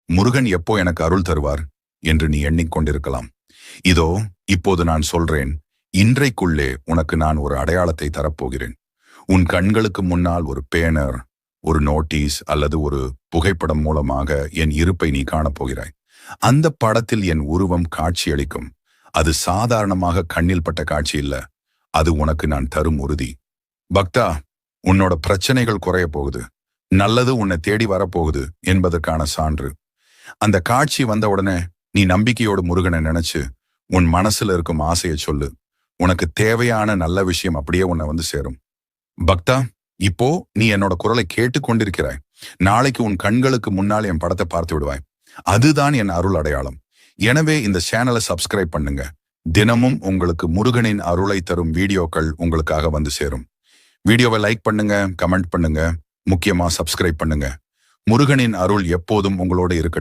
முருகன் எப்போ எனக்கு அருள் தருவார் என்று நீ எண்ணிக்கொண்டிருக்கலாம். இதோ இப்போது நான் சொல்றேன். இன்றைக்குள்ளே உனக்கு நான் ஒரு அடையாளத்தை தரப்போகிறேன். உன் கண்களுக்கு முன்னால் ஒரு பேனர், ஒரு நோட்டீஸ் அல்லது ஒரு புகைப்படம் மூலமாக என் இருப்பை நீ காணப்போகிறாய். அந்த படத்தில் என் உருவம் காட்சியளிக்கும். அது சாதாரணமாக கண்ணில் பட்ட காட்சி இல்ல. அது உனக்கு நான் தரும் உறுதி. பக்தா, உன்னோட பிரச்சனைகள் குறைய போகுது. நல்லது உன்னை தேடி வரப்போகுது என்பதற்கான சான்று. அந்த காட்சி வந்த உடனே நீ நம்பிக்கையோடு முருகனை நினைச்சு உன் மனசுல இருக்கும் ஆசையை சொல்லு. உனக்கு தேவையான நல்ல விஷயம் அப்படியே உன்னை வந்து சேரும். பக்தா, இப்போ நீ என்னோட குரலை கேட்டு கொண்டிருக்கிறாய். நாளைக்கு உன் கண்களுக்கு முன்னால் என் படத்தை பார்த்து விடுவாய். அதுதான் என் அருள் அடையாளம். எனவே இந்த சேனலை சப்ஸ்கிரைப் பண்ணுங்க. தினமும் உங்களுக்கு முருகனின் அருளை தரும் வீடியோக்கள் உங்களுக்காக வந்து சேரும். வீடியோவை லைக் பண்ணுங்க, கமெண்ட் பண்ணுங்க, முக்கியமா சப்ஸ்கிரைப் பண்ணுங்க. முருகனின் அருள் எப்போதும் உங்களோட இருக்கட்டும்.